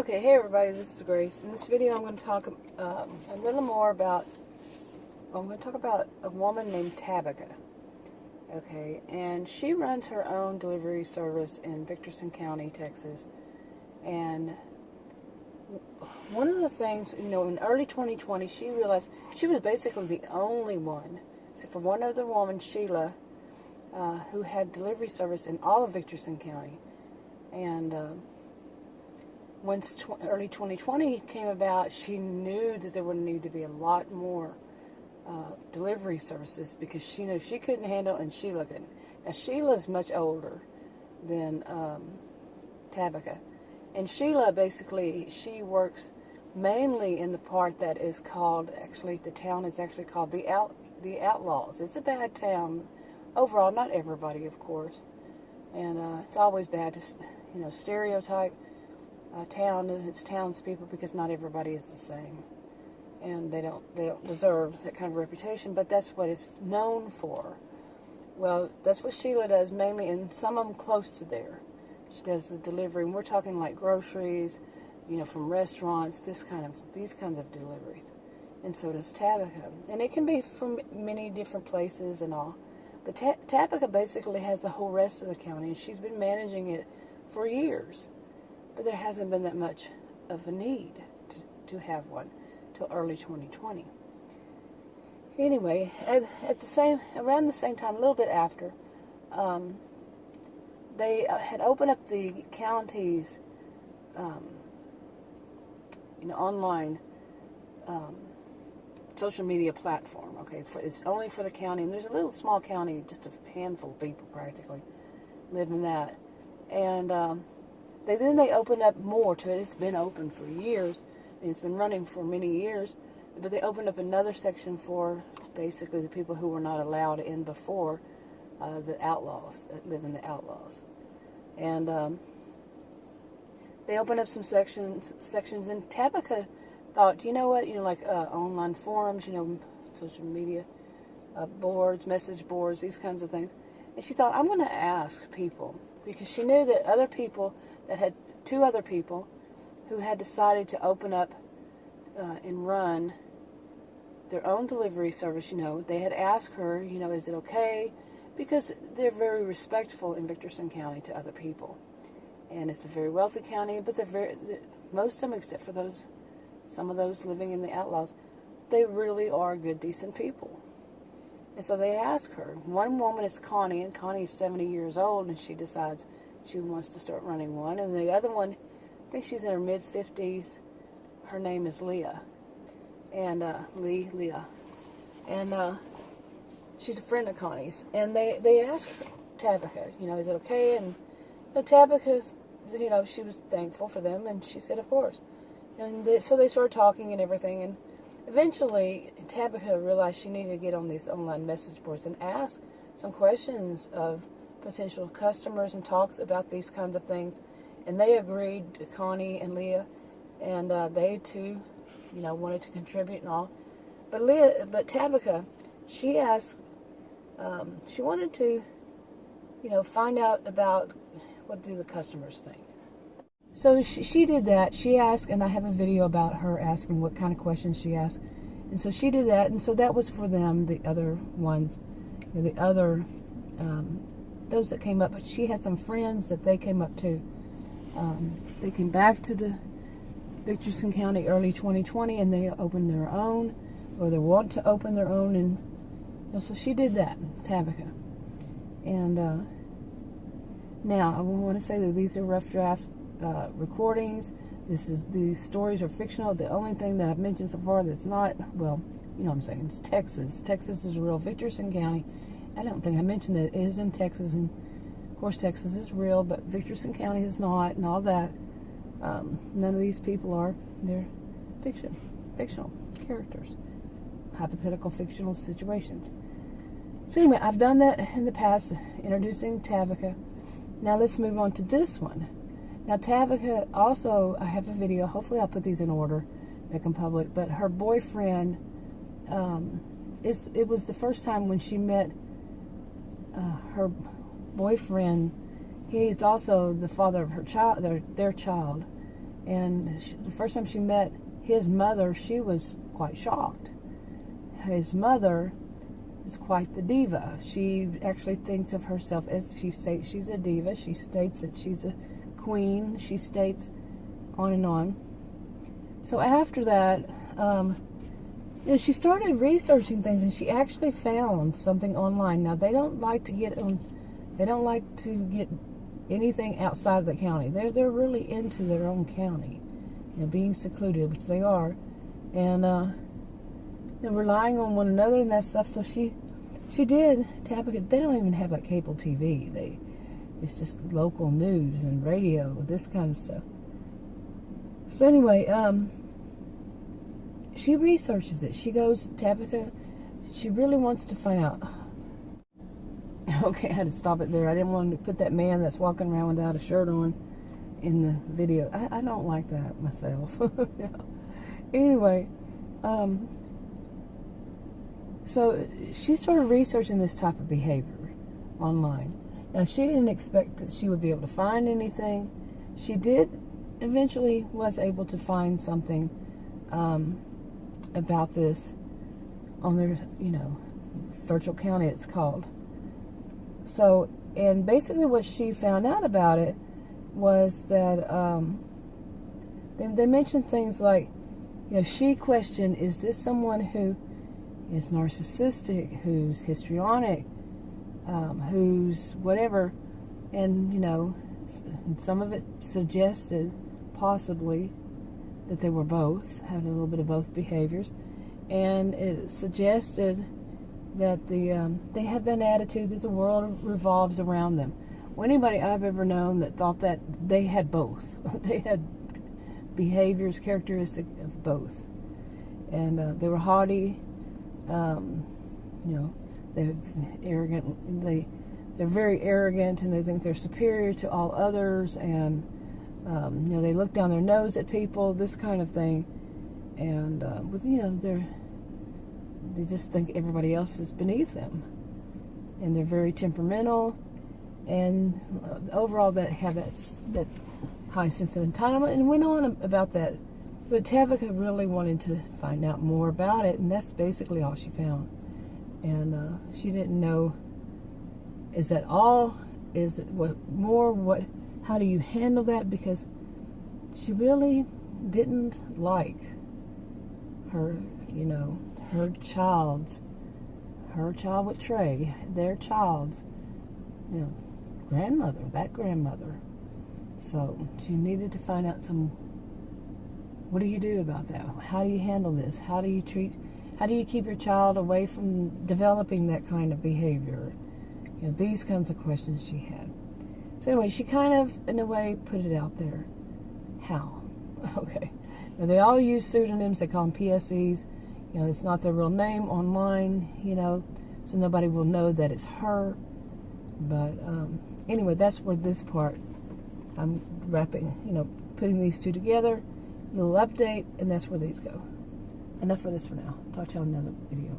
Okay, hey everybody, this is Grace. In this video I'm going to talk a little more about, I'm going to talk about a woman named Tabika. Okay, and she runs her own delivery service in Victorson County, Texas. And one of the things, in early 2020, she realized she was basically the only one, except for one other woman, Sheila, who had delivery service in all of Victorson County. And once early 2020 came about, she knew that there would need to be a lot more delivery services because she knew she couldn't handle and Sheila couldn't. Now, Sheila's much older than Tabika. And Sheila, basically, she works mainly in the part that is called, actually, the town is actually called the Outlaws. It's a bad town. Overall, not everybody, of course. And it's always bad to, stereotype its townspeople because not everybody is the same, and they don't deserve that kind of reputation. But that's what it's known for. Well, that's what Sheila does mainly, and some of them close to there. She does the delivery, and we're talking like groceries, from restaurants, these kinds of deliveries. And so does Tabika, and it can be from many different places and all. But Tabika basically has the whole rest of the county, and she's been managing it for years. But there hasn't been that much of a need to have one till early 2020. Anyway, around the same time, a little bit after, they had opened up the county's, online social media platform. Okay, it's only for the county, and there's a little small county, just a handful of people practically live in that, and They opened up more to it. It's been open for years, and it's been running for many years. But they opened up another section for basically the people who were not allowed in before, the outlaws that live in the Outlaws. And they opened up some sections, and Tabika thought, like online forums, social media boards, message boards, these kinds of things. And she thought, I'm going to ask people, because she knew that other people that had two other people who had decided to open up and run their own delivery service. They had asked her, is it okay? Because they're very respectful in Victorson County to other people. And it's a very wealthy county, but most of them, except for some of those living in the Outlaws, they really are good, decent people. And so they asked her. One woman is Connie, and Connie is 70 years old, and she decides she wants to start running one. And the other one, I think she's in her mid-50s. Her name is Leah. And Leah. And she's a friend of Connie's. And they asked Tabika, is it okay? And Tabika, she was thankful for them, and she said, of course. And so they started talking and everything. And eventually, Tabika realized she needed to get on these online message boards and ask some questions of potential customers and talk about these kinds of things. And they agreed, Connie and Leah, and they too, wanted to contribute and all. But Tabika, she asked, she wanted to, find out about what do the customers think. So she did that. She asked, and I have a video about her asking what kind of questions she asked. And so she did that, and so that was for them, the other ones, those that came up. But she had some friends that they came up to. They came back to the Victorson County early 2020, and they opened their own, or they want to open their own, and so she did that, Tabika. And now I want to say that these are rough draft recordings. These stories are fictional. The only thing that I've mentioned so far that's not, well, what I'm saying, it's Texas. Texas is real. Victorson County, I don't think I mentioned that it is in Texas, and of course Texas is real, but Victorson County is not, and all that. None of these people are. They're fictional characters, hypothetical fictional situations. So anyway, I've done that in the past, introducing Tabika. Now let's move on to this one. Now Tabika also, I have a video, hopefully I'll put these in order, make them public, but her boyfriend, it was the first time when she met her boyfriend. He's also the father of her child, their child, And the first time she met his mother, she was quite shocked. His mother is quite the diva. She actually thinks of herself as, she states she's a diva. She states that she's a queen. She states on and on. So after that, she started researching things, and she actually found something online. Now, they don't like to get anything outside of the county. They're really into their own county, being secluded, which they are, and relying on one another and that stuff. So she did Tabika. They don't even have like cable TV. It's just local news and radio, this kind of stuff. So anyway, she researches it. She goes, Tabika, she really wants to find out. Okay, I had to stop it there. I didn't want to put that man that's walking around without a shirt on in the video. I don't like that myself. Yeah. Anyway, so she started researching this type of behavior online. Now, she didn't expect that she would be able to find anything. She eventually was able to find something about this on their, virtual county, it's called. So, and basically what she found out about it was that they mentioned things like, she questioned, is this someone who is narcissistic, who's histrionic, who's whatever, and some of it suggested possibly that they were both, having a little bit of both behaviors, and it suggested that they have an attitude that the world revolves around them. Well, anybody I've ever known that thought that, they had both. They had behaviors characteristic of both, and they were haughty. They're arrogant. They're very arrogant, and they think they're superior to all others, and they look down their nose at people, this kind of thing, and they just think everybody else is beneath them, and they're very temperamental, and overall that have that high sense of entitlement, and went on about that. But Tabika really wanted to find out more about it, and that's basically all she found. And she didn't know, is that all? Is it what more? What? How do you handle that? Because she really didn't like her, her child with Trey, their child's, grandmother, that grandmother. So she needed to find out what do you do about that? How do you handle this? How do you keep your child away from developing that kind of behavior? These kinds of questions she had. So anyway, she kind of, in a way, put it out there. How? Okay. Now, they all use pseudonyms. They call them PSEs. It's not their real name online, so nobody will know that it's her. But anyway, that's where this part, I'm wrapping, putting these two together, little update, and that's where these go. Enough for this for now. Talk to you on another video.